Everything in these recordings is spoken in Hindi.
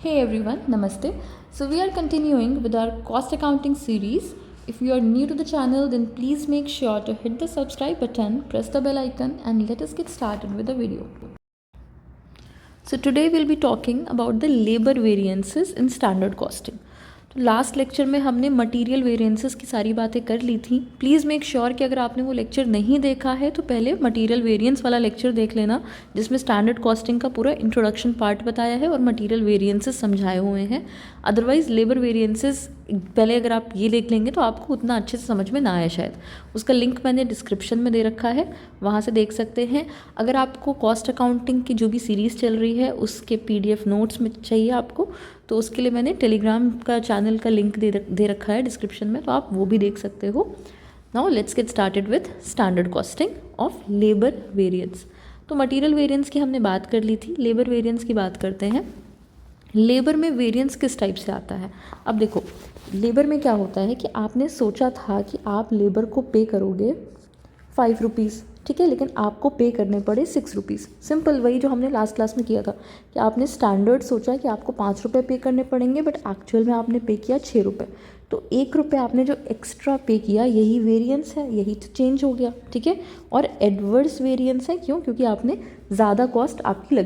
Hey everyone, Namaste. So we are continuing with our cost accounting series. If you are new to the channel, then please make sure to hit the subscribe button, press the bell icon, and let us get started with the video. So today we'll be talking about the labor variances in standard costing. तो लास्ट लेक्चर में हमने मटेरियल वेरिएंसेस की सारी बातें कर ली थी. प्लीज़ मेक श्योर कि अगर आपने वो लेक्चर नहीं देखा है तो पहले मटेरियल वेरिएंस वाला लेक्चर देख लेना, जिसमें स्टैंडर्ड कॉस्टिंग का पूरा इंट्रोडक्शन पार्ट बताया है और मटेरियल वेरिएंसेस समझाए हुए हैं. अदरवाइज़ लेबर वेरिएंसेस पहले अगर आप ये देख लेंगे तो आपको उतना अच्छे से समझ में ना आए शायद. उसका लिंक मैंने डिस्क्रिप्शन में दे रखा है, वहाँ से देख सकते हैं. अगर आपको कॉस्ट अकाउंटिंग की जो भी सीरीज़ चल रही है उसके PDF नोट्स में चाहिए आपको, तो उसके लिए मैंने टेलीग्राम का चैनल का लिंक दे रखा है डिस्क्रिप्शन में, तो आप वो भी देख सकते हो. Now let's get started with standard costing of labour variance. तो मटेरियल वेरिएंस की हमने बात कर ली थी, लेबर वेरिएंस की बात करते हैं. लेबर में वेरिएंस किस टाइप से आता है? अब देखो, लेबर में क्या होता है कि आपने सोचा था कि आप लेबर को पे करोगे 5 रुपीज़, ठीक है, लेकिन आपको पे करने पड़े 6 रुपीज़. सिंपल, वही जो हमने लास्ट क्लास में किया था कि आपने स्टैंडर्ड सोचा कि आपको 5 रुपये पे करने पड़ेंगे, बट एक्चुअल में आपने पे किया 6 रुपये. तो 1 रुपये आपने जो एक्स्ट्रा पे किया, यही वेरिएंस है, यही तो चेंज हो गया, ठीक है. और एडवर्स वेरिएंस है, क्यों? क्योंकि आपने ज़्यादा कॉस्ट आपकी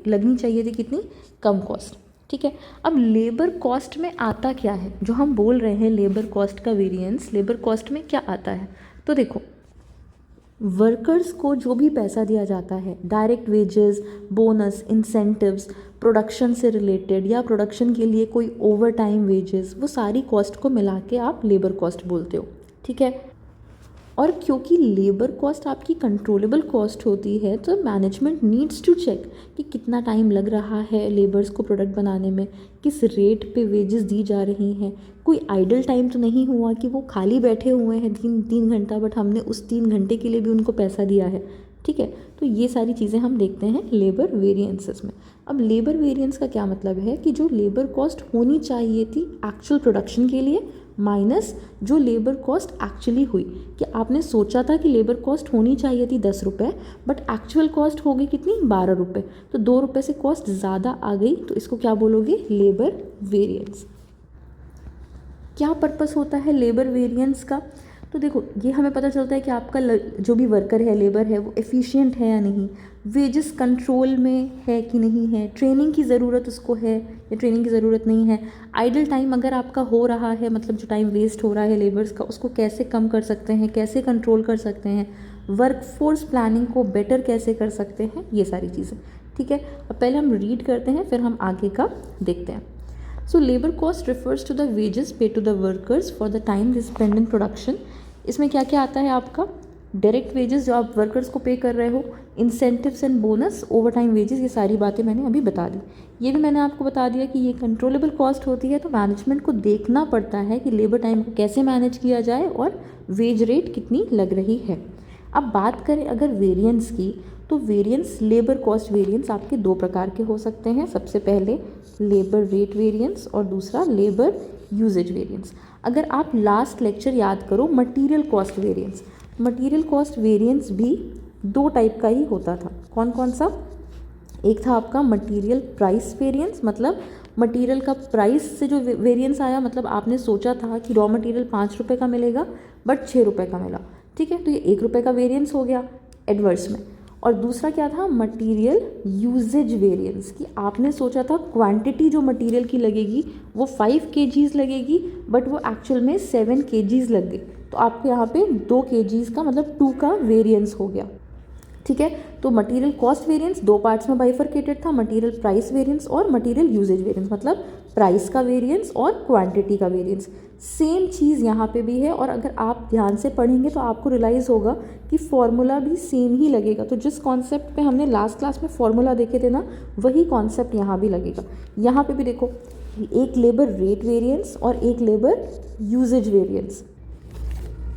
लगनी चाहिए थी, कितनी कम कॉस्ट, ठीक है. अब लेबर कॉस्ट में आता क्या है, जो हम बोल रहे हैं लेबर कॉस्ट का वेरिएंस, लेबर कॉस्ट में क्या आता है? तो देखो, वर्कर्स को जो भी पैसा दिया जाता है, direct wages, bonus, incentives, production से रिलेटेड या प्रोडक्शन के लिए कोई ओवर टाइम वेजेस, वो सारी कॉस्ट को मिला के आप लेबर कॉस्ट बोलते हो, ठीक है. और क्योंकि लेबर कॉस्ट आपकी कंट्रोलेबल कॉस्ट होती है, तो मैनेजमेंट नीड्स टू चेक कि कितना टाइम लग रहा है लेबर्स को प्रोडक्ट बनाने में, किस रेट पे वेजेस दी जा रही हैं, कोई आइडल टाइम तो नहीं हुआ कि वो खाली बैठे हुए हैं 3 घंटा, बट हमने उस 3 घंटे के लिए भी उनको पैसा दिया है, ठीक है. तो ये सारी चीज़ें हम देखते हैं लेबर वेरिएंसेस में. अब लेबर वेरिएंस का क्या मतलब है कि जो लेबर कॉस्ट होनी चाहिए थी एक्चुअल प्रोडक्शन के लिए, माइनस जो लेबर कॉस्ट एक्चुअली हुई. कि आपने सोचा था कि लेबर कॉस्ट होनी चाहिए थी 10 रुपये, बट एक्चुअल कॉस्ट हो गई कितनी, 12 रुपये. तो 2 रुपये से कॉस्ट ज़्यादा आ गई, तो इसको क्या बोलोगे, लेबर वेरिएंस. क्या पर्पस होता है लेबर वेरिएंस का? तो देखो, ये हमें पता चलता है कि आपका जो भी वर्कर है, लेबर है, वो एफिशिएंट है या नहीं, वेजेस कंट्रोल में है कि नहीं है, ट्रेनिंग की ज़रूरत उसको है या ट्रेनिंग की ज़रूरत नहीं है, आइडल टाइम अगर आपका हो रहा है, मतलब जो टाइम वेस्ट हो रहा है लेबर्स का, उसको कैसे कम कर सकते हैं, कैसे कंट्रोल कर सकते हैं, वर्कफोर्स प्लानिंग को बेटर कैसे कर सकते हैं, ये सारी चीज़ें, ठीक है. अब पहले हम रीड करते हैं, फिर हम आगे का देखते हैं. So labor cost refers to the wages paid to the workers for the time they spend in production. इसमें क्या क्या आता है आपका, डायरेक्ट वेजेस जो आप वर्कर्स को पे कर रहे हो, incentives and bonus, over time wages, ये सारी बातें मैंने अभी बता दी. ये भी मैंने आपको बता दिया कि ये कंट्रोलेबल कॉस्ट होती है, तो मैनेजमेंट को देखना पड़ता है कि लेबर टाइम को कैसे मैनेज किया जाए और वेज रेट कितनी लग रही है. अब बात करें अगर वेरिएंस की, तो वेरिएंस, लेबर कॉस्ट वेरिएंस आपके 2 प्रकार के हो सकते हैं. सबसे पहले लेबर रेट वेरिएंस और दूसरा लेबर यूजेज वेरिएंस. अगर आप लास्ट लेक्चर याद करो, material cost variance, material cost variance भी 2 टाइप का ही होता था. कौन कौन सा? एक था आपका मटेरियल प्राइस वेरिएंस, मतलब मटेरियल का प्राइस से जो वेरिएंस आया, मतलब आपने सोचा था कि रॉ मटेरियल 5 रुपये का मिलेगा बट 6 रुपये का मिला, ठीक है, तो ये 1 रुपये का वेरिएंस हो गया एडवर्स में. और दूसरा क्या था, मटेरियल यूजेज वेरिएंस, कि आपने सोचा था क्वांटिटी जो मटेरियल की लगेगी वो 5 kgs लगेगी, बट वो एक्चुअल में 7 kgs लग गई, तो आपको यहाँ पे 2 kgs का, मतलब 2 का वेरिएंस हो गया, ठीक है. तो मटेरियल कॉस्ट वेरिएंस 2 पार्ट्स में बाइफरकेटेड था, मटेरियल प्राइस वेरिएंस और मटेरियल यूजेज वेरिएंस, मतलब प्राइस का वेरिएंस और क्वांटिटी का वेरिएंस. सेम चीज़ यहाँ पे भी है, और अगर आप ध्यान से पढ़ेंगे तो आपको रियलाइज़ होगा कि फॉर्मूला भी सेम ही लगेगा. तो जिस कॉन्सेप्ट पे हमने लास्ट क्लास में फॉर्मूला देखे थे ना, वही कॉन्सेप्ट यहाँ भी लगेगा. यहाँ पे भी देखो, एक लेबर रेट वेरिएंस और एक labour usage variance.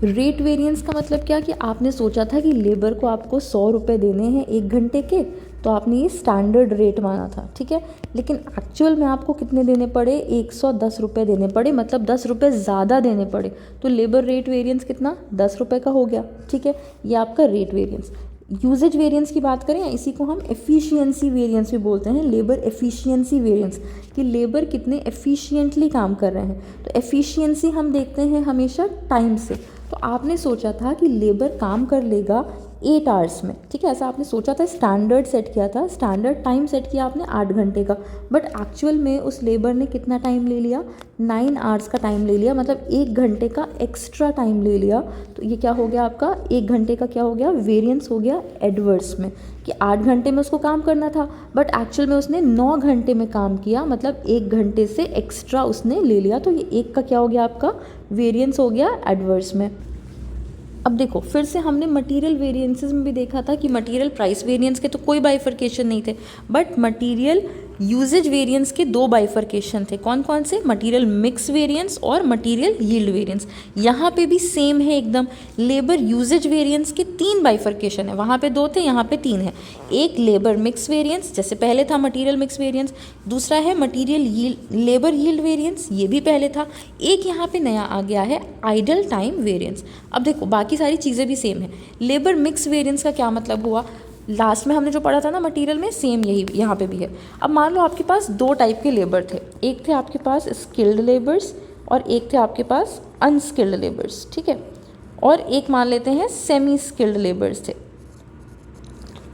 Rate variance का मतलब क्या, कि आपने सोचा था कि लेबर को आपको 100 रुपये देने हैं 1 घंटे के, तो आपने ये स्टैंडर्ड रेट माना था, ठीक है, लेकिन एक्चुअल में आपको कितने देने पड़े, 110 रुपये देने पड़े, मतलब 10 रुपये ज़्यादा देने पड़े. तो लेबर रेट वेरिएंस कितना, 10 रुपये का हो गया, ठीक है. ये आपका रेट वेरिएंस. यूजेज वेरिएंस की बात करें, इसी को हम एफिशिएंसी वेरिएंस भी बोलते हैं, लेबर एफिशिएंसी वेरिएंस, कि लेबर कितने एफिशिएंटली काम कर रहे हैं। तो एफिशिएंसी हम देखते हैं हमेशा टाइम से। तो आपने सोचा था कि लेबर काम कर लेगा 8 आवर्स में, ठीक है, ऐसा आपने सोचा था, स्टैंडर्ड सेट किया था, स्टैंडर्ड टाइम सेट किया आपने 8 घंटे का, बट एक्चुअल में उस लेबर ने कितना टाइम ले लिया, 9 आवर्स का टाइम ले लिया, मतलब 1 घंटे का एक्स्ट्रा टाइम ले लिया। तो ये क्या हो गया आपका, 1 घंटे का क्या हो गया, वेरिएंस हो गया एडवर्स में, कि 8 घंटे में उसको काम करना था बट एक्चुअल में उसने 9 घंटे में काम किया, मतलब 1 घंटे से एक्स्ट्रा उसने ले लिया। तो ये एक का क्या हो गया आपका, वेरिएंस हो गया एडवर्स में। अब देखो फिर से हमने मटेरियल वेरिएंसेस में भी देखा था कि मटेरियल प्राइस वेरिएंस के तो कोई बाइफर्केशन नहीं थे, बट मटेरियल यूजेज वेरिएंस के 2 बाइफर्केशन थे। कौन कौन से, मटेरियल मिक्स वेरिएंस और मटेरियल यील्ड वेरिएंस। यहाँ पे भी सेम है एकदम, लेबर यूजेज वेरिएंस के 3 बाइफर्केशन है, वहाँ पे 2 थे, यहाँ पे 3 है। एक लेबर मिक्स वेरिएंस, जैसे पहले था मटेरियल मिक्स वेरिएंस, दूसरा है material yield, labour yield variance, ये भी पहले था। एक यहाँ पे नया आ गया है आइडल टाइम वेरिएंस। अब देखो बाकी सारी चीज़ें भी सेम है। लेबर मिक्स वेरिएंस का क्या मतलब हुआ, लास्ट में हमने जो पढ़ा था ना मटेरियल में, सेम यही यहाँ पे भी है। अब मान लो आपके पास 2 टाइप के लेबर थे, एक थे आपके पास स्किल्ड लेबर्स और एक थे आपके पास अनस्किल्ड लेबर्स, ठीक है, और एक मान लेते हैं सेमी स्किल्ड लेबर्स थे।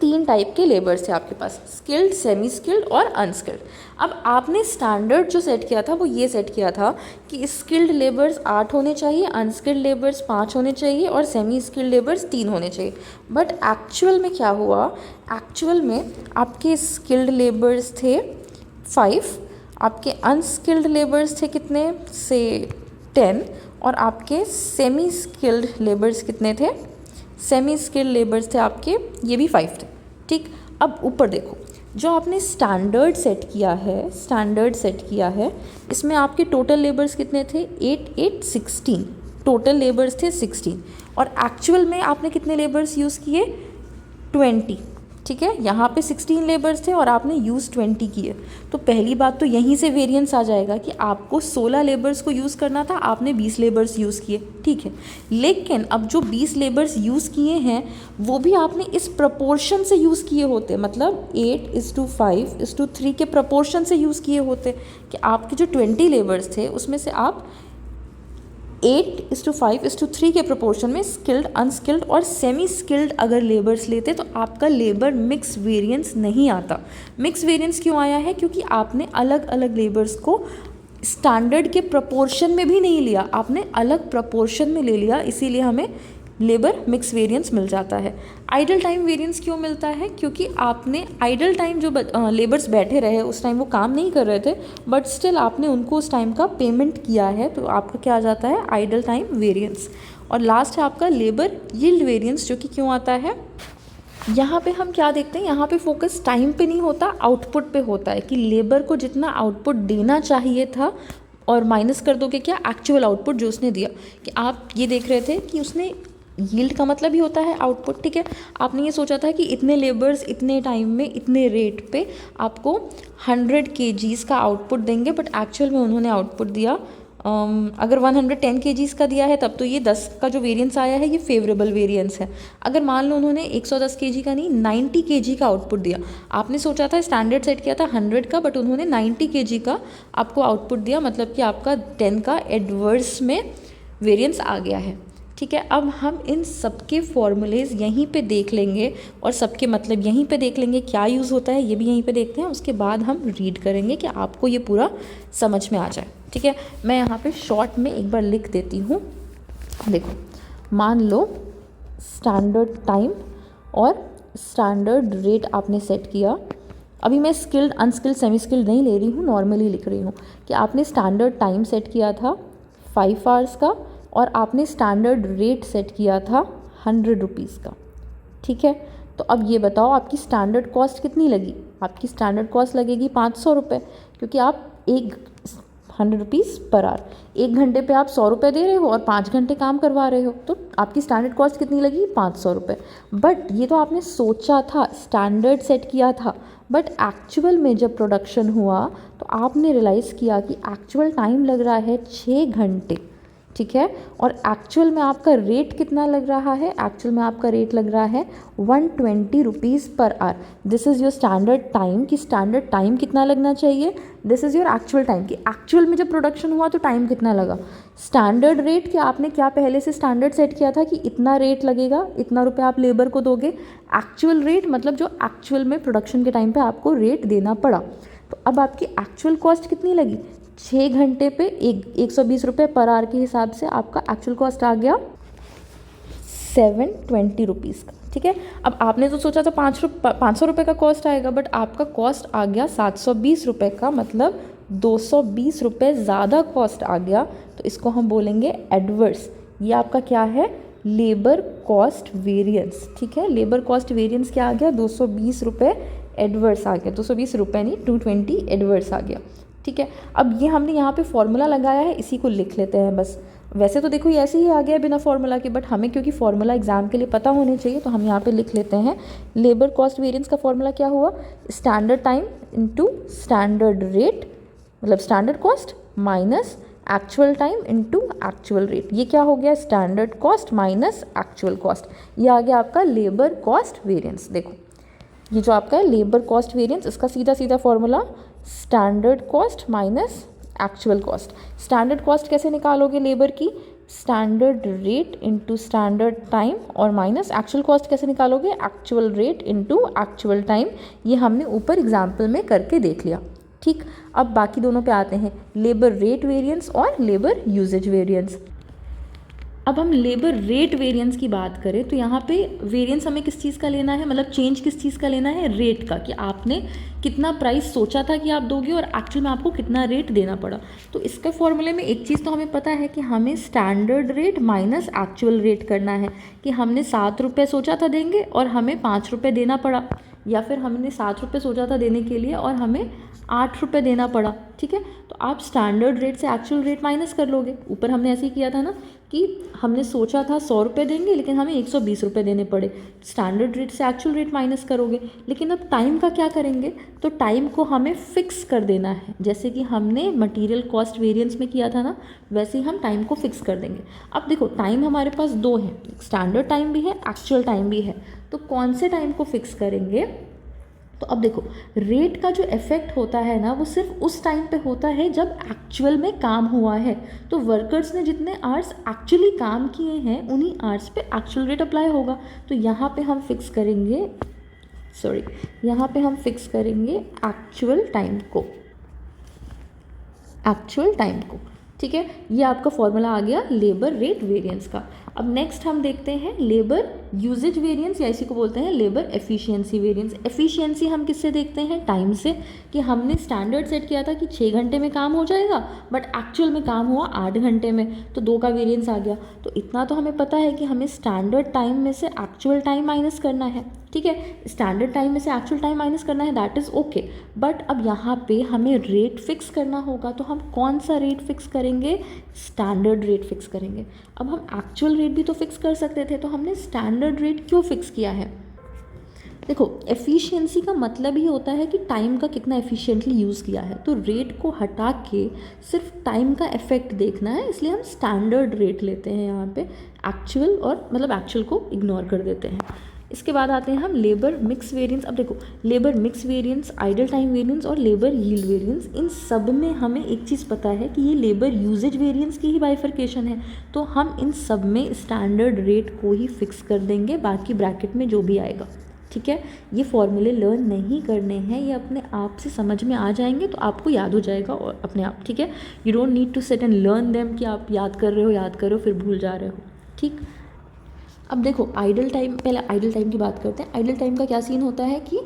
3 टाइप के लेबर्स थे आपके पास, स्किल्ड, सेमी स्किल्ड और अनस्किल्ड। अब आपने स्टैंडर्ड जो सेट किया था वो ये सेट किया था कि स्किल्ड लेबर्स 8 होने चाहिए, अनस्किल्ड लेबर्स 5 होने चाहिए और सेमी स्किल्ड लेबर्स 3 होने चाहिए। बट एक्चुअल में क्या हुआ, एक्चुअल में आपके स्किल्ड लेबर्स थे 5, आपके अनस्किल्ड लेबर्स थे कितने से 10, और आपके सेमी स्किल्ड लेबर्स कितने थे, सेमी स्किल्ड लेबर्स थे आपके, ये भी 5 थे, ठीक। अब ऊपर देखो, जो आपने स्टैंडर्ड सेट किया है, स्टैंडर्ड सेट किया है, इसमें आपके टोटल लेबर्स कितने थे, 8 8 16, टोटल लेबर्स थे 16, और एक्चुअल में आपने कितने लेबर्स यूज़ किए, 20, ठीक है। यहाँ पे 16 लेबर्स थे और आपने यूज़ 20 किए। तो पहली बात तो यहीं से वेरिएंस आ जाएगा कि आपको 16 लेबर्स को यूज़ करना था, आपने 20 लेबर्स यूज़ किए, ठीक है। लेकिन अब जो 20 लेबर्स यूज़ किए हैं वो भी आपने इस प्रपोर्शन से यूज़ किए होते, मतलब 8:5:3 के प्रपोर्शन से यूज़ किए होते, कि आपके जो 20 लेबर्स थे उसमें से आप 8:5:3 के प्रोपोर्शन में स्किल्ड, अनस्किल्ड और सेमी स्किल्ड अगर लेबर्स लेते तो आपका लेबर मिक्स वेरिएंस नहीं आता। मिक्स वेरिएंस क्यों आया है, क्योंकि आपने अलग अलग लेबर्स को स्टैंडर्ड के प्रोपोर्शन में भी नहीं लिया, आपने अलग प्रोपोर्शन में ले लिया, इसीलिए हमें लेबर मिक्स वेरिएंस मिल जाता है। आइडल टाइम वेरिएंस क्यों मिलता है, क्योंकि आपने आइडल टाइम जो लेबर्स बैठे रहे उस टाइम वो काम नहीं कर रहे थे, बट स्टिल आपने उनको उस टाइम का पेमेंट किया है, तो आपका क्या आ जाता है, आइडल टाइम वेरिएंस। और लास्ट है आपका लेबर यील्ड वेरिएंस, जो कि क्यों आता है, यहाँ पे हम क्या देखते हैं, यहाँ पे फोकस टाइम पे नहीं होता, आउटपुट पे होता है, कि लेबर को जितना आउटपुट देना चाहिए था और माइनस कर दोगे क्या, एक्चुअल आउटपुट जो उसने दिया। कि आप ये देख रहे थे कि उसने, यील्ड का मतलब ही होता है आउटपुट, ठीक है। आपने ये सोचा था कि इतने लेबर्स इतने टाइम में इतने रेट पे आपको 100 kgs का आउटपुट देंगे, बट एक्चुअल में उन्होंने आउटपुट दिया अगर 110 kgs का दिया है तब तो ये 10 का जो वेरिएंस आया है ये फेवरेबल वेरिएंस है। अगर मान लो उन्होंने 110 kg का नहीं 90 kg का आउटपुट दिया, आपने सोचा था स्टैंडर्ड सेट किया था 100 का, बट उन्होंने 90 kg का आपको आउटपुट दिया, मतलब कि आपका 10 का एडवर्स में वेरिएंस आ गया है, ठीक है। अब हम इन सबके फॉर्मूलेज यहीं पे देख लेंगे और सबके मतलब यहीं पे देख लेंगे, क्या यूज़ होता है ये भी यहीं पे देखते हैं, उसके बाद हम रीड करेंगे कि आपको ये पूरा समझ में आ जाए, ठीक है। मैं यहाँ पे शॉर्ट में एक बार लिख देती हूँ। देखो, मान लो स्टैंडर्ड टाइम और स्टैंडर्ड रेट आपने सेट किया। अभी मैं स्किल्ड, अनस्किल्ड, सेमी स्किल्ड नहीं ले रही हूँ, नॉर्मली लिख रही हूँ कि आपने स्टैंडर्ड टाइम सेट किया था 5 आवर्स का और आपने स्टैंडर्ड रेट सेट किया था 100 रुपीज़ का, ठीक है। तो अब ये बताओ आपकी स्टैंडर्ड कॉस्ट कितनी लगी, आपकी स्टैंडर्ड कॉस्ट लगेगी 500 रुपये, क्योंकि आप 100 रुपीज़ पर आवर, 1 घंटे पे आप 100 रुपये दे रहे हो और 5 घंटे काम करवा रहे हो, तो आपकी स्टैंडर्ड कॉस्ट कितनी लगी, 500 रुपये। बट ये तो आपने सोचा था, स्टैंडर्ड सेट किया था, बट एक्चुअल में जब प्रोडक्शन हुआ तो आपने रियलाइज़ किया कि एक्चुअल टाइम लग रहा है 6 घंटे, ठीक है। और एक्चुअल में आपका रेट कितना लग रहा है, एक्चुअल में आपका रेट लग रहा है 120 rupees per hour. This is your standard time, कि स्टैंडर्ड टाइम कितना लगना चाहिए, this is your actual time, कि एक्चुअल में जब प्रोडक्शन हुआ तो टाइम कितना लगा। स्टैंडर्ड रेट कि आपने क्या पहले से स्टैंडर्ड सेट किया था कि इतना रेट लगेगा, इतना रुपये आप लेबर को दोगे। एक्चुअल रेट मतलब जो एक्चुअल में प्रोडक्शन के टाइम पे आपको रेट देना पड़ा। तो अब आपकी एक्चुअल कॉस्ट कितनी लगी, 6 घंटे पे 120 रुपये पर आवर के हिसाब से आपका एक्चुअल कॉस्ट आ गया 720 रुपीज़ का, ठीक है। अब आपने तो सोचा था 500 रुपये का कॉस्ट आएगा, बट आपका कॉस्ट आ गया 720 रुपये का, मतलब 220 रुपये ज़्यादा कॉस्ट आ गया। तो इसको हम बोलेंगे एडवर्स। ये आपका क्या है, लेबर कॉस्ट वेरिएंस, ठीक है। लेबर कॉस्ट वेरिएंस क्या आ गया, 220 रुपये एडवर्स आ गया, 220 रुपये नहीं 220 एडवर्स आ गया, ठीक है। अब ये हमने यहाँ पे फॉर्मूला लगाया है, इसी को लिख लेते हैं बस। वैसे तो देखो ये ऐसे ही आ गया बिना फॉर्मूला के, बट हमें क्योंकि फॉर्मूला एग्जाम के लिए पता होने चाहिए तो हम यहाँ पे लिख लेते हैं। लेबर कॉस्ट वेरिएंस का फॉर्मूला क्या हुआ, standard time into standard rate, मतलब standard cost minus actual time into actual rate. ये क्या हो गया, standard cost minus actual cost. ये आ गया आपका लेबर कॉस्ट वेरिएंस। देखो ये जो आपका है लेबर कॉस्ट वेरिएंस, इसका सीधा सीधा formula standard cost minus actual cost. Standard cost कैसे निकालोगे लेबर की, standard rate into standard time, और माइनस एक्चुअल कॉस्ट कैसे निकालोगे, actual rate into actual time. ये हमने ऊपर एग्जाम्पल में करके देख लिया, ठीक। अब बाकी दोनों पे आते हैं, लेबर रेट वेरिएंस और लेबर यूजेज वेरिएंस। अब हम लेबर रेट वेरिएंस की बात करें तो यहाँ पे वेरिएंस हमें किस चीज़ का लेना है, मतलब चेंज किस चीज़ का लेना है, रेट का, कि आपने कितना प्राइस सोचा था कि आप दोगे और एक्चुअल में आपको कितना रेट देना पड़ा। तो इसके फॉर्मूले में एक चीज़ तो हमें पता है कि हमें standard rate minus actual rate करना है, कि हमने 7 रुपये सोचा था देंगे और हमें 5 रुपये देना पड़ा, या फिर हमने 7 रुपये सोचा था देने के लिए और हमें 8 रुपये देना पड़ा, ठीक है। तो आप स्टैंडर्ड रेट से एक्चुअल रेट माइनस कर लोगे। ऊपर हमने ऐसे ही किया था ना कि हमने सोचा था 100 रुपये देंगे लेकिन हमें 120 रुपये देने पड़े, स्टैंडर्ड रेट से एक्चुअल रेट माइनस करोगे। लेकिन अब टाइम का क्या करेंगे, तो टाइम को हमें फिक्स कर देना है, जैसे कि हमने मटेरियल कॉस्ट वेरिएंस में किया था ना, वैसे ही हम टाइम को फिक्स कर देंगे। अब देखो टाइम हमारे पास दो हैं, स्टैंडर्ड टाइम भी है, एक्चुअल टाइम भी है, तो कौन से टाइम को फिक्स करेंगे। तो अब देखो रेट का जो इफेक्ट होता है ना, वो सिर्फ उस टाइम पे होता है जब एक्चुअल में काम हुआ है। तो वर्कर्स ने जितने आवर्स एक्चुअली काम किए हैं उन्हीं आवर्स पे एक्चुअल रेट अप्लाई होगा। तो यहाँ पे हम फिक्स करेंगे, यहाँ पे हम फिक्स करेंगे एक्चुअल टाइम को, ठीक है। ये आपका फॉर्मूला आ गया लेबर रेट वेरिएंस का। अब नेक्स्ट हम देखते हैं लेबर यूजेज वेरिएंस, या इसी को बोलते हैं लेबर एफिशिएंसी वेरिएंस। एफिशिएंसी हम किससे देखते हैं, टाइम से, कि हमने स्टैंडर्ड सेट किया था कि 6 घंटे में काम हो जाएगा, बट एक्चुअल में काम हुआ 8 घंटे में, तो 2 का वेरिएंस आ गया। तो इतना तो हमें पता है कि हमें स्टैंडर्ड टाइम में से एक्चुअल टाइम माइनस करना है, ठीक है। स्टैंडर्ड टाइम में से एक्चुअल टाइम माइनस करना है, दैट इज़ ओके। बट अब यहाँ पे हमें रेट फिक्स करना होगा, तो हम कौन सा रेट फिक्स करेंगे, स्टैंडर्ड रेट फिक्स करेंगे। अब हम एक्चुअल रेट भी तो फिक्स कर सकते थे, तो हमने स्टैंडर्ड रेट क्यों फिक्स किया है। देखो एफिशिएंसी का मतलब ही होता है कि टाइम का कितना एफिशिएंटली यूज़ किया है, तो रेट को हटा के सिर्फ टाइम का इफेक्ट देखना है, इसलिए हम स्टैंडर्ड रेट लेते हैं यहाँ पे, एक्चुअल और मतलब एक्चुअल को इग्नोर कर देते हैं। इसके बाद आते हैं हम लेबर मिक्स वेरिएंस। अब देखो labour mix variance, idol time variance और लेबर यील्ड वेरिएंस, इन सब में हमें एक चीज़ पता है कि ये लेबर यूजेज वेरिएंस की ही बाइफरकेशन है, तो हम इन सब में स्टैंडर्ड रेट को ही फिक्स कर देंगे, बाकी ब्रैकेट में जो भी आएगा, ठीक है। ये फॉर्मूले लर्न नहीं करने हैं, ये अपने आप से समझ में आ जाएंगे, तो आपको याद हो जाएगा और अपने आप, ठीक है। You don't need to sit and learn them कि आप याद कर रहे हो फिर भूल जा रहे हो, ठीक। अब देखो आइडल टाइम, पहले आइडल टाइम की बात करते हैं। आइडल टाइम का क्या सीन होता है कि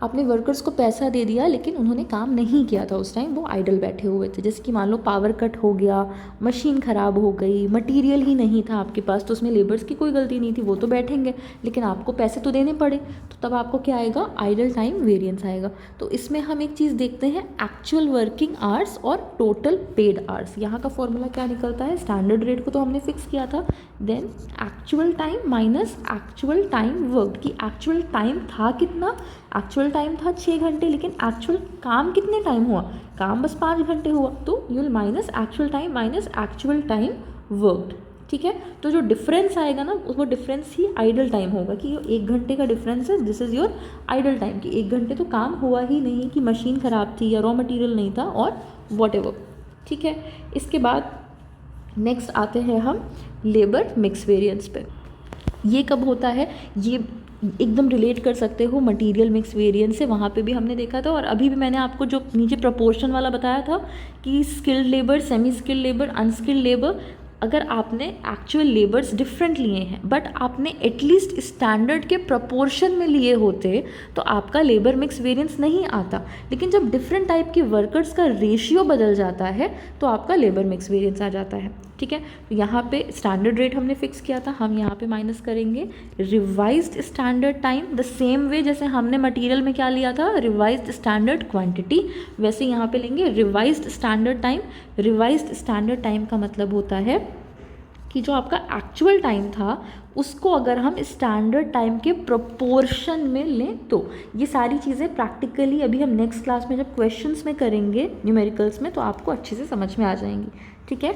आपने वर्कर्स को पैसा दे दिया लेकिन उन्होंने काम नहीं किया था उस टाइम, वो आइडल बैठे हुए थे। जैसे कि मान लो पावर कट हो गया, मशीन ख़राब हो गई, मटेरियल ही नहीं था आपके पास, तो उसमें लेबर्स की कोई गलती नहीं थी, वो तो बैठेंगे, लेकिन आपको पैसे तो देने पड़े, तो तब आपको क्या आएगा, आइडल टाइम वेरिएंस आएगा। तो इसमें हम एक चीज़ देखते हैं, एक्चुअल वर्किंग आवर्स और टोटल पेड आवर्स। यहाँ का फॉर्मूला क्या निकलता है, स्टैंडर्ड रेट को तो हमने फिक्स किया था, then actual time minus actual time work, कि एक्चुअल टाइम था कितना, एक्चुअल टाइम था 6 घंटे, लेकिन एक्चुअल काम कितने टाइम हुआ, काम बस 5 घंटे हुआ, तो you will minus actual time minus actual time worked, ठीक है। तो जो डिफरेंस आएगा ना वो डिफरेंस ही आइडल टाइम होगा कि ये 1 घंटे का डिफरेंस है, this is your idle time, कि 1 घंटे तो काम हुआ ही नहीं, कि मशीन ख़राब थी या रॉ मटेरियल नहीं था और वॉटेवर, ठीक है। इसके बाद नेक्स्ट आते हैं हम लेबर मिक्स वेरिएंस पे। ये कब होता है, ये एकदम रिलेट कर सकते हो मटेरियल मिक्स वेरिएंस से, वहाँ पे भी हमने देखा था। और अभी भी मैंने आपको जो नीचे प्रपोर्शन वाला बताया था कि skilled labour, semi skilled labour, unskilled labour, अगर आपने एक्चुअल लेबर्स डिफरेंट लिए हैं बट आपने एटलीस्ट स्टैंडर्ड के प्रपोर्शन में लिए होते तो आपका लेबर मिक्स वेरिएंस नहीं आता। लेकिन जब डिफरेंट टाइप के वर्कर्स का रेशियो बदल जाता है तो आपका लेबर मिक्स वेरिएंस आ जाता है, ठीक है। तो यहाँ पे स्टैंडर्ड रेट हमने फिक्स किया था, हम यहाँ पे माइनस करेंगे revised standard time, the same way जैसे हमने मटेरियल में क्या लिया था, रिवाइज्ड स्टैंडर्ड क्वांटिटी, वैसे यहाँ पे लेंगे revised standard time. Revised standard time का मतलब होता है कि जो आपका एक्चुअल टाइम था उसको अगर हम स्टैंडर्ड टाइम के प्रोपोर्शन में लें तो। ये सारी चीज़ें प्रैक्टिकली अभी हम नेक्स्ट क्लास में जब क्वेश्चंस में करेंगे न्यूमेरिकल्स में तो आपको अच्छे से समझ में आ जाएंगी, ठीक है।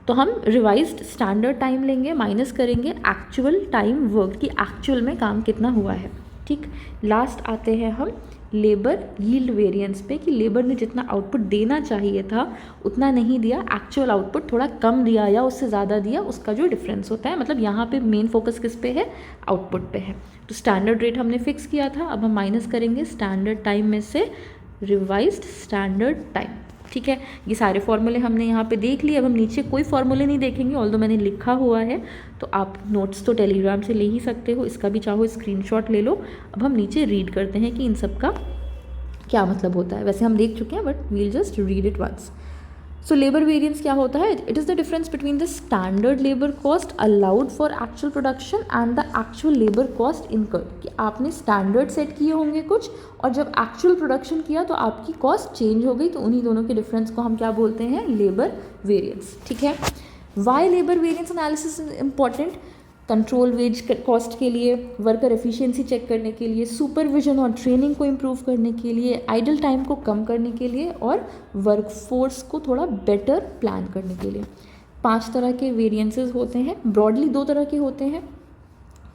तो हम रिवाइज्ड स्टैंडर्ड टाइम लेंगे, माइनस करेंगे एक्चुअल टाइम वर्क, कि एक्चुअल में काम कितना हुआ है, ठीक। लास्ट आते हैं हम लेबर यील्ड वेरिएंस पे, कि लेबर ने जितना आउटपुट देना चाहिए था उतना नहीं दिया, एक्चुअल आउटपुट थोड़ा कम दिया या उससे ज़्यादा दिया, उसका जो डिफरेंस होता है। मतलब यहाँ पे मेन फोकस किस पे है, आउटपुट पे है। तो स्टैंडर्ड रेट हमने फिक्स किया था, अब हम माइनस करेंगे स्टैंडर्ड टाइम में से रिवाइज्ड स्टैंडर्ड टाइम, ठीक है। ये सारे फॉर्मूले हमने यहाँ पे देख लिए, अब हम नीचे कोई फॉर्मूले नहीं देखेंगे, ऑल्दो मैंने लिखा हुआ है तो आप नोट्स तो टेलीग्राम से ले ही सकते हो, इसका भी चाहो स्क्रीनशॉट ले लो। अब हम नीचे रीड करते हैं कि इन सब का क्या मतलब होता है, वैसे हम देख चुके हैं but we'll just read it once. So labour variance क्या होता है, it is the difference between the standard labour cost allowed for actual production and the actual labour cost incurred, कि आपने स्टैंडर्ड सेट किए होंगे कुछ और जब एक्चुअल प्रोडक्शन किया तो आपकी कॉस्ट चेंज हो गई, तो उन्हीं दोनों के डिफरेंस को हम क्या बोलते हैं, लेबर वेरिएंस, ठीक है। Why labour variance analysis is important, control wage cost के लिए, वर्कर एफिशिएंसी चेक करने के लिए, सुपरविजन और ट्रेनिंग को इम्प्रूव करने के लिए, आइडल टाइम को कम करने के लिए और वर्कफोर्स को थोड़ा बेटर प्लान करने के लिए। 5 तरह के वेरिएंसेस होते हैं, ब्रॉडली 2 तरह के होते हैं।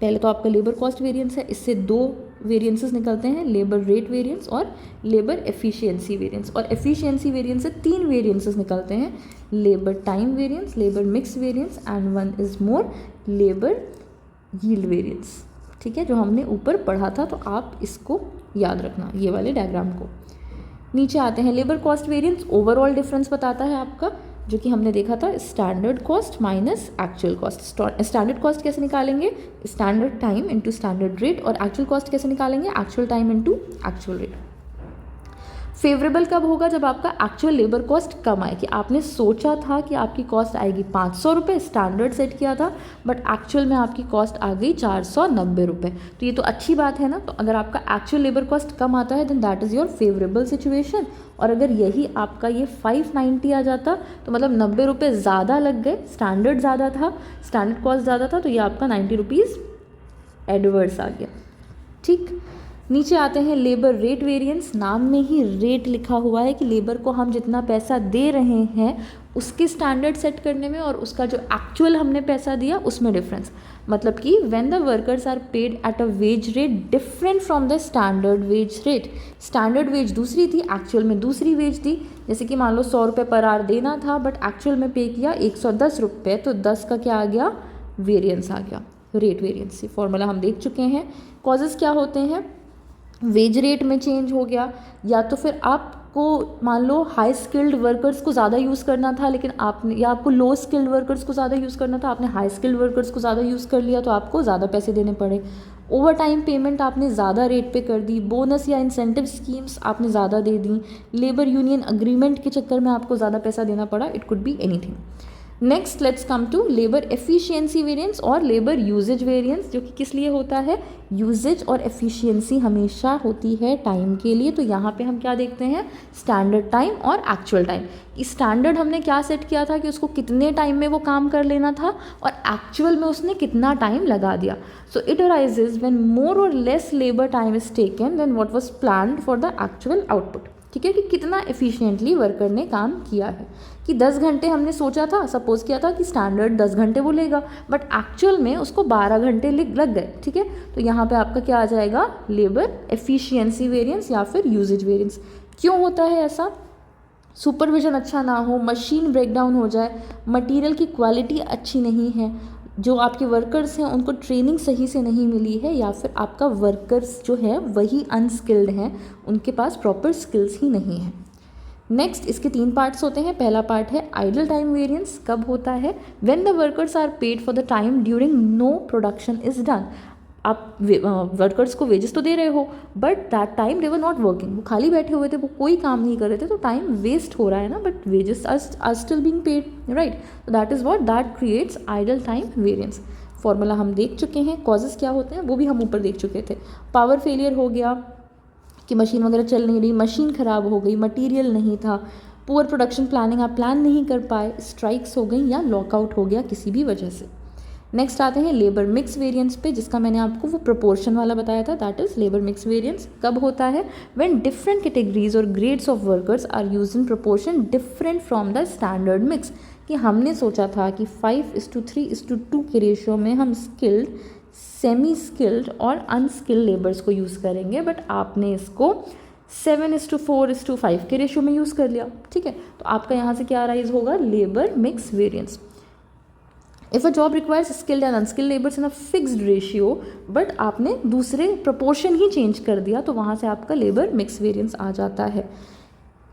पहले तो आपका लेबर कॉस्ट वेरिएंस है, इससे 2 वेरिएंसेस निकलते हैं, लेबर रेट वेरिएंस और लेबर एफिशिएंसी वेरिएंस। और एफिशिएंसी वेरिएंस से 3 वेरिएंसेस निकलते हैं, labour time variance, labour mix variance and one is more labour yield variance, ठीक है, जो हमने ऊपर पढ़ा था, तो आप इसको याद रखना, ये वाले डायग्राम को। नीचे आते हैं labour cost variance, overall difference बताता है आपका, जो कि हमने देखा था standard cost minus actual cost. Standard cost कैसे निकालेंगे, standard time into standard rate, और एक्चुअल कॉस्ट कैसे निकालेंगे, actual time into actual rate. Favourable कब होगा, जब आपका एक्चुअल लेबर कॉस्ट कम आए, कि आपने सोचा था कि आपकी कॉस्ट आएगी 500 रुपये, स्टैंडर्ड सेट किया था, बट एक्चुअल में आपकी कॉस्ट आ गई 490 रुपये, तो ये तो अच्छी बात है ना। तो अगर आपका एक्चुअल लेबर कॉस्ट कम आता है then that is your favourable situation. और अगर यही आपका ये 590 आ जाता तो मतलब 90 रुपये ज़्यादा लग गए, स्टैंडर्ड ज़्यादा था, स्टैंडर्ड कॉस्ट ज़्यादा था, तो ये आपका 90 रुपीज़ एडवर्स आ गया, ठीक। नीचे आते हैं लेबर रेट वेरिएंस, नाम में ही रेट लिखा हुआ है कि लेबर को हम जितना पैसा दे रहे हैं उसके स्टैंडर्ड सेट करने में और उसका जो एक्चुअल हमने पैसा दिया उसमें डिफरेंस। मतलब कि when the workers are paid at a wage rate different from the standard wage rate, standard wage दूसरी थी, एक्चुअल में दूसरी वेज थी। जैसे कि मान लो 100 रुपये पर आवर देना था बट एक्चुअल में पे किया 110 रुपये, तो 10 का क्या आ गया, वेरिएंस आ गया, रेट वेरिएंस। फॉर्मूला हम देख चुके हैं। कॉजेज़ क्या होते हैं, वेज रेट में चेंज हो गया, या तो फिर आपको मान लो हाई स्किल्ड वर्कर्स को ज़्यादा यूज़ करना था लेकिन आपने, या आपको लो स्किल्ड वर्कर्स को ज़्यादा यूज़ करना था, आपने हाई स्किल्ड वर्कर्स को ज़्यादा यूज़ कर लिया तो आपको ज़्यादा पैसे देने पड़े। ओवर टाइम पेमेंट आपने ज़्यादा रेट पे कर दी, बोनस या इंसेंटिव स्कीम्स आपने ज़्यादा दे दी, लेबर यूनियन अग्रीमेंट के चक्कर में आपको ज़्यादा पैसा देना पड़ा, it could be anything. Next let's come to labour efficiency variance और लेबर यूजेज वेरिएंस, जो कि किस लिए होता है, यूजेज और एफिशिएंसी हमेशा होती है टाइम के लिए। तो यहाँ पे हम क्या देखते हैं, स्टैंडर्ड टाइम और एक्चुअल टाइम। स्टैंडर्ड हमने क्या सेट किया था कि उसको कितने टाइम में वो काम कर लेना था और एक्चुअल में उसने कितना टाइम लगा दिया। So it arises when more or less labour time is taken then what was planned for the actual output. ठीक है, कि कितना एफिशिएंटली वर्कर ने काम किया है। कि 10 घंटे हमने सोचा था, सपोज किया था कि स्टैंडर्ड 10 घंटे वो लेगा, बट एक्चुअल में उसको 12 घंटे लग गए। ठीक है, तो यहाँ पे आपका क्या आ जाएगा, लेबर एफिशिएंसी वेरिएंस या फिर यूजेज वेरिएंस। क्यों होता है ऐसा? सुपरविजन अच्छा ना हो, मशीन ब्रेकडाउन हो जाए, मटेरियल की क्वालिटी अच्छी नहीं है, जो आपके वर्कर्स हैं उनको ट्रेनिंग सही से नहीं मिली है, या फिर आपका वर्कर्स जो है वही अनस्किल्ड हैं, उनके पास प्रॉपर स्किल्स ही नहीं है। नेक्स्ट, इसके 3 पार्ट्स होते हैं। पहला पार्ट है आइडल टाइम वेरिएंस। कब होता है? When the workers are paid for the time during no production is done. आप वर्कर्स को वेजेस तो दे रहे हो, but that time they were not working, वो खाली बैठे हुए थे, वो कोई काम नहीं कर रहे थे, तो टाइम वेस्ट हो रहा है ना, but wages are still being paid, right. तो that is what that creates idle time variance. Formula हम देख चुके हैं, कॉजेस क्या होते हैं वो भी हम ऊपर देख चुके थे। पावर फेलियर हो गया कि मशीन वगैरह चल नहीं रही, मशीन ख़राब हो गई, मटीरियल नहीं था, पुअर प्रोडक्शन प्लानिंग, आप प्लान नहीं कर पाए, स्ट्राइक्स हो गई या लॉकआउट हो गया किसी भी वजह से। नेक्स्ट आते हैं लेबर मिक्स वेरिएंस पे, जिसका मैंने आपको वो प्रोपोर्शन वाला बताया था, that is labour mix variance. कब होता है? व्हेन डिफरेंट कैटेगरीज और grades of workers are used in proportion different from the standard mix. कि हमने सोचा था कि 5:3:2 के रेशियो में हम स्किल्ड, सेमी स्किल्ड और अनस्किल्ड लेबर्स को यूज़ करेंगे, बट आपने इसको 7:4:5 के रेशियो में यूज़ कर लिया। ठीक है, तो आपका यहाँ से क्या राइज होगा? Labour mix variance. If a job requires skilled and unskilled labours in a fixed ratio, but आपने दूसरे प्रोपोर्शन ही चेंज कर दिया, तो वहाँ से आपका लेबर मिक्स वेरिएंस आ जाता है।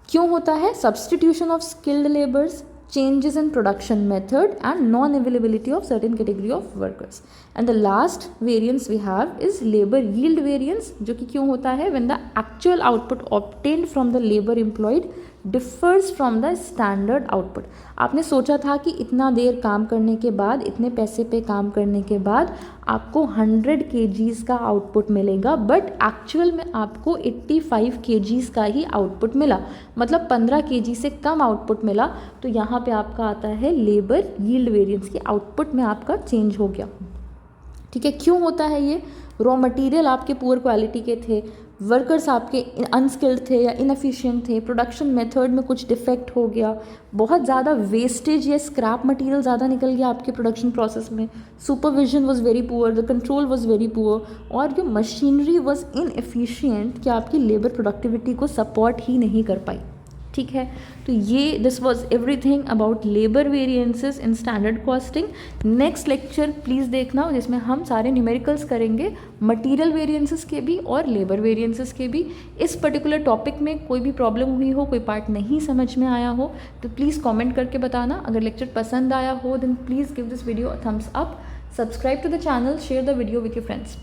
क्यों होता है? Substitution of skilled labours, changes in production method and non-availability of certain category of workers. And the last variance we have is labor yield variance, जो कि क्यों होता है? When the actual output obtained from the labor employed differs from the standard output. आपने सोचा था कि इतना देर काम करने के बाद, इतने पैसे पे काम करने के बाद आपको 100 kgs का आउटपुट मिलेगा, बट एक्चुअल में आपको 85 kgs का ही आउटपुट मिला, मतलब 15 kg से कम आउटपुट मिला। तो यहाँ पे आपका आता है लेबर यील्ड वेरिएंस, की आउटपुट में आपका चेंज हो गया। ठीक है, क्यों होता है ये? रॉ मटेरियल आपके पुअर क्वालिटी के थे, वर्कर्स आपके अनस्किल्ड थे या इनएफिशिएंट थे, प्रोडक्शन मेथड में कुछ डिफेक्ट हो गया, बहुत ज़्यादा वेस्टेज या स्क्रैप मटेरियल ज़्यादा निकल गया आपके प्रोडक्शन प्रोसेस में, supervision was very poor, the control was very poor, और जो मशीनरी वाज इनएफिशिएंट कि आपकी लेबर प्रोडक्टिविटी को सपोर्ट ही नहीं कर पाई। ठीक है, तो ये this was everything about labour variances in standard costing. Next lecture please देखना, जिसमें हम सारे न्यूमेरिकल्स करेंगे, मटेरियल वेरिएंसेस के भी और लेबर वेरिएंसेस के भी। इस पर्टिकुलर टॉपिक में कोई भी प्रॉब्लम हुई हो, कोई पार्ट नहीं समझ में आया हो, तो प्लीज़ कॉमेंट करके बताना। अगर लेक्चर पसंद आया हो then please give this video a thumbs up, subscribe to the channel, share the video with your friends.